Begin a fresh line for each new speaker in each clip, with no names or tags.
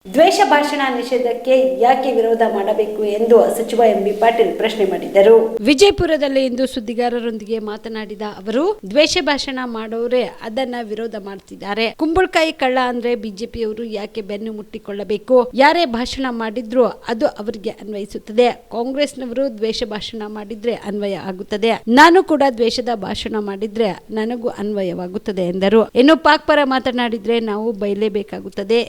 ದ್ವೇಷ ಭಾಷಣ ನಿಷೇಧಕ್ಕೆ ಯಾಕೆ ವಿರೋಧ ಮಾಡಬೇಕು ಎಂದು ಸಚಿವ ಎಂಬಿ ಪಾಟೀಲ್ ಪ್ರಶ್ನೆ ಮಾಡಿದರು. ವಿಜಯಪುರದಲ್ಲಿ ಇಂದು ಸುದ್ದಿಗಾರರೊಂದಿಗೆ ಮಾತನಾಡಿದ ಅವರು, ದ್ವೇಷ ಭಾಷಣ ಮಾಡೋರೇ ಅದನ್ನ ವಿರೋಧ ಮಾಡ್ತಿದ್ದಾರೆ. ಕುಂಬಳಕಾಯಿ ಕಳ್ಳ ಅಂದ್ರೆ ಬಿಜೆಪಿಯವರು ಯಾಕೆ ಬೆನ್ನು ಮುಟ್ಟಿಕೊಳ್ಳಬೇಕು? ಯಾರೇ ಭಾಷಣ ಮಾಡಿದ್ರು ಅದು ಅವರಿಗೆ ಅನ್ವಯಿಸುತ್ತದೆ. ಕಾಂಗ್ರೆಸ್ನವರು ದ್ವೇಷ ಭಾಷಣ ಮಾಡಿದ್ರೆ ಅನ್ವಯ ಆಗುತ್ತದೆ. ನಾನು ಕೂಡ ದ್ವೇಷದ ಭಾಷಣ ಮಾಡಿದ್ರೆ ನನಗೂ ಅನ್ವಯವಾಗುತ್ತದೆ ಎಂದರು. ಇನ್ನು ಪಾಕ್ ಪರ ಮಾತನಾಡಿದ್ರೆ ನಾವು ಬಯಲೇಬೇಕಾಗುತ್ತದೆ.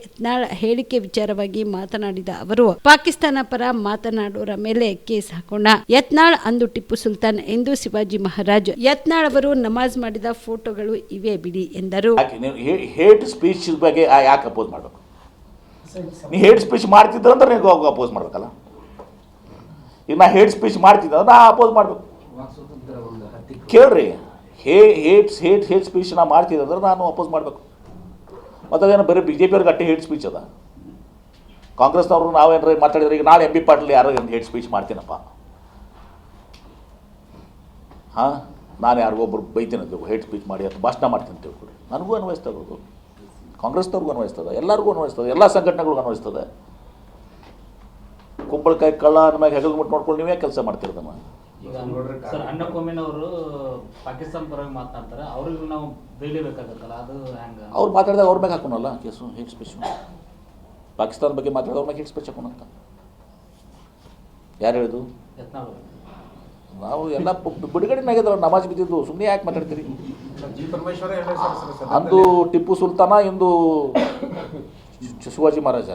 ಹೇಳಿಕೆ ವಿಚಾರವಾಗಿ ಮಾತನಾಡಿದ ಅವರು, ಪಾಕಿಸ್ತಾನ ಪರ ಮಾತನಾಡೋರ ಮೇಲೆ ಕೇಸ್ ಹಾಕೋಣ. ಯತ್ನಾಳ್ ಅಂದು ಟಿಪ್ಪು ಸುಲ್ತಾನ್ ಎಂದು ಶಿವಾಜಿ ಮಹಾರಾಜ್. ಯತ್ನಾಳ್ ಅವರು ನಮಾಜ್ ಮಾಡಿದ ಫೋಟೋಗಳು ಇವೆ ಬಿಡಿ ಎಂದರು.
ಹೇಟ್ ಸ್ಪೀಚ್ ಬಗ್ಗೆ ಯಾಕೆ ಅಪೋಸ್ ಮಾಡಬೇಕು? ನೀ ಹೇಟ್ ಸ್ಪೀಚ್ ಮಾಡ್ತಿದ್ದ ಅಂದ್ರೆ ನೀವು ಅಪೋಸ್ ಮಾಡ್ಬೇಕಲ್ಲ. ಈಗ ನಾ ಹೇಟ್ ಸ್ಪೀಚ್ ಮಾಡ್ತಿದ್ದ ನಾ ಅಪೋಸ್ ಮಾಡ್ಬೇಕು. ಕೇಳ್ರಿ, ಹೇಟ್ ಸ್ಪೀಚ್ ನಾ ಮಾಡ್ತಿದ್ದ ಅಂದ್ರೆ ನಾನು ಅಪೋಸ್ ಮಾಡಬೇಕು. ಮತ್ತು ಅದೇನು ಬರೀ ಬಿ ಜೆ ಪಿಯವ್ರಿಗೆ ಅಟ್ಟೆ ಹೇಟ್ ಸ್ಪೀಚ್ ಅದ. ಕಾಂಗ್ರೆಸ್ನವರು ನಾವೇನಾರ ಮಾತಾಡಿದ್ರೆ ಈಗ ನಾಳೆ ಎಂಬಿ ಪಾಟೀಲ್ ಯಾರು ಹೇಟ್ ಸ್ಪೀಚ್ ಮಾಡ್ತೀನಪ್ಪ, ಹಾಂ ನಾನು ಯಾರಿಗೊಬ್ಬರು ಬೈತೀನಂತ ಹೇಟ್ ಸ್ಪೀಚ್ ಮಾಡಿ ಅಥವಾ ಭಾಷಣ ಮಾಡ್ತೀನಿ ಅಂತ ಹೇಳ್ಕೊಡಿ, ನನಗೂ ಅನ್ವಯಿಸ್ತದೆ, ಕಾಂಗ್ರೆಸ್ನವ್ರಿಗೂ ಅನ್ವಯಿಸ್ತದೆ, ಎಲ್ಲರಿಗೂ ಅನ್ವಯಿಸ್ತದೆ, ಎಲ್ಲ ಸಂಘಟನೆಗಳಿಗೂ ಅನ್ವಯಿಸ್ತದೆ. ಕುಂಬಳಕಾಯಿ ಕಳ್ಳ ನಮಗೆ ಹೆಗಲು ಮುಟ್ಟು ನೋಡ್ಕೊಂಡು ನೀವೇ ಕೆಲಸ ಮಾಡ್ತಿರೋದಮ್ಮ.
ಈಗ ಸರ್ ಅಣ್ಣಕೊಮ್ಮಿನವರು ಪಾಕಿಸ್ತಾನ ಪರವಾಗಿ ಮಾತನಾಡ್ತಾರೆ, ಅವ್ರಿಗೂ ನಾವು ಬೈಲೇಬೇಕಾಗತ್ತಲ್ಲ, ಅದು ಹೆಂಗೆ?
ಅವ್ರು ಮಾತಾಡಿದಾಗ ಅವ್ರ ಮ್ಯಾಗೆ ಹಾಕೋಣಲ್ಲ ಕೇಸು, ಹೇಟ್ ಸ್ಪೀಚ್. ಪಾಕಿಸ್ತಾನ ಬಗ್ಗೆ ಮಾತಾಡಿದ ಅವ್ರ ಮ್ಯಾಗೆ ಹೇಟ್ ಸ್ಪೀಚ್ ಹಾಕೋಣಂತ ಯಾರು ಹೇಳಿದ್ರು? ನಾವು ಎಲ್ಲ ಬಿಡುಗಡೆನಾಗಿದ್ರು, ನಮಾಜ್ ಬಿದ್ದಿದ್ದು, ಸುಮ್ಮನೆ ಯಾಕೆ ಮಾತಾಡ್ತೀರಿ? ಅಂದು ಟಿಪ್ಪು ಸುಲ್ತಾನ, ಇಂದು ಶಿವಾಜಿ ಮಹಾರಾಜ.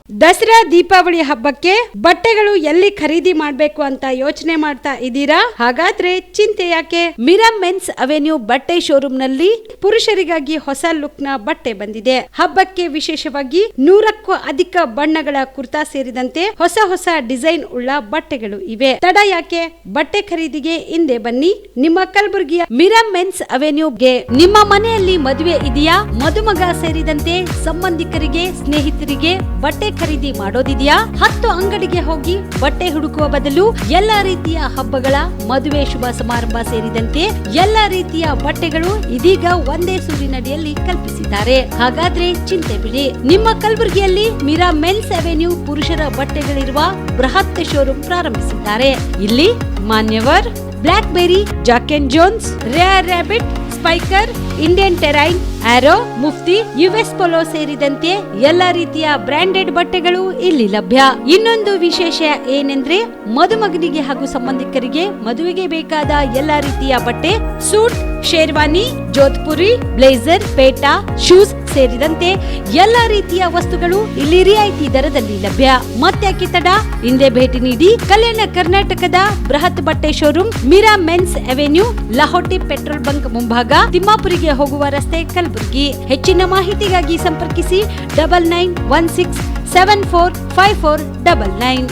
ದಸರಾ ದೀಪಾವಳಿ ಹಬ್ಬಕ್ಕೆ ಬಟ್ಟೆಗಳು ಎಲ್ಲಿ ಖರೀದಿ ಮಾಡಬೇಕು ಅಂತ ಯೋಚನೆ ಮಾಡ್ತಾ ಇದ್ದೀರಾ? ಹಾಗಾದ್ರೆ ಚಿಂತೆ ಯಾಕೆ? ಮಿರಾ ಮೆನ್ಸ್ ಅವೆನ್ಯೂ ಬಟ್ಟೆ ಶೋರೂಮ್ ನಲ್ಲಿ ಪುರುಷರಿಗಾಗಿ ಹೊಸ ಲುಕ್ ನ ಬಟ್ಟೆ ಬಂದಿದೆ. ಹಬ್ಬಕ್ಕೆ ವಿಶೇಷವಾಗಿ 100ಕ್ಕೂ ಅಧಿಕ ಬಣ್ಣಗಳ ಕುರ್ತಾ ಸೇರಿದಂತೆ ಹೊಸ ಹೊಸ ಡಿಸೈನ್ ಉಳ್ಳ ಬಟ್ಟೆಗಳು ಇವೆ. ತಡ ಯಾಕೆ? ಬಟ್ಟೆ ಖರೀದಿಗೆ ಹಿಂದೆ ಬನ್ನಿ. ನಿಮ್ಮ ಕಲಬುರಗಿಯ ಮಿರಾ ಮೆನ್ಸ್ ಅವೆನ್ಯೂಗೆ. ನಿಮ್ಮ ಮನೆಯಲ್ಲಿ ಮದುವೆ ಇದೆಯಾ? ಮದುಮಗ ಸೇರಿದಂತೆ ಸಂಬಂಧಿಕರಿಗೆ, ಸ್ನೇಹಿತರಿಗೆ ಬಟ್ಟೆ ಖರೀದಿ ಮಾಡೋದಿದೆಯಾ? 10 ಅಂಗಡಿಗೆ ಹೋಗಿ ಬಟ್ಟೆ ಹುಡುಕುವ ಬದಲು ಎಲ್ಲಾ ರೀತಿಯ ಹಬ್ಬಗಳ, ಮದುವೆ, ಶುಭ ಸಮಾರಂಭ ಸೇರಿದಂತೆ ಎಲ್ಲಾ ರೀತಿಯ ಬಟ್ಟೆಗಳು ಇದೀಗ ಒಂದೇ ಸೂರಿನಡಿಯಲ್ಲಿ ಕಲ್ಪಿಸಿದ್ದಾರೆ. ಹಾಗಾದ್ರೆ ಚಿಂತೆ ಬಿಡಿ. ನಿಮ್ಮ ಕಲಬುರಗಿಯಲ್ಲಿ ಮಿರಾ ಮೆನ್ಸ್ ಅವೆನ್ಯೂ ಪುರುಷರ ಬಟ್ಟೆಗಳಿರುವ ಬೃಹತ್ ಶೋರೂಮ್ ಪ್ರಾರಂಭಿಸಿದ್ದಾರೆ. ಇಲ್ಲಿ Manyavar, Blackberrys, Jack and Jones, Rare Rabbit, Spykar, Indian Terrain, Arrow, Mufti, US Polo ಸೇರಿದಂತೆ ಎಲ್ಲಾ ರೀತಿಯ ಬ್ರಾಂಡೆಡ್ ಬಟ್ಟೆಗಳು ಇಲ್ಲಿ ಲಭ್ಯ. ಇನ್ನೊಂದು ವಿಶೇಷ ಏನೆಂದ್ರೆ, ಮದುಮಗನಿಗೆ ಹಾಗೂ ಸಂಬಂಧಿಕರಿಗೆ ಮದುವೆಗೆ ಬೇಕಾದ ಎಲ್ಲಾ ರೀತಿಯ ಬಟ್ಟೆ, ಸೂಟ್, ಶೇರ್ವಾನಿ, ಜೋಧ್ಪುರಿ, ಬ್ಲೇಸರ್, ಪೇಟಾ, ಶೂಸ್ ಸೇರಿದಂತೆ ಎಲ್ಲಾ ರೀತಿಯ ವಸ್ತುಗಳು ಇಲ್ಲಿ ರಿಯಾಯಿತಿ ದರದಲ್ಲಿ ಲಭ್ಯ. ಮತ್ತ್ಯಾಕೆ ತಡ? ಹಿಂದೆ ಭೇಟಿ ನೀಡಿ. ಕಲ್ಯಾಣ ಕರ್ನಾಟಕದ ಬೃಹತ್ ಬಟ್ಟೆ showroom Mira men's avenue, Lahoti petrol bunk ಮುಂಭಾಗ, ತಿಮ್ಮಾಪುರಿಗೆ ಹೋಗುವ ರಸ್ತೆ, ಕಲಬುರಗಿ. ಹೆಚ್ಚಿನ ಮಾಹಿತಿಗಾಗಿ ಸಂಪರ್ಕಿಸಿ 9916745499.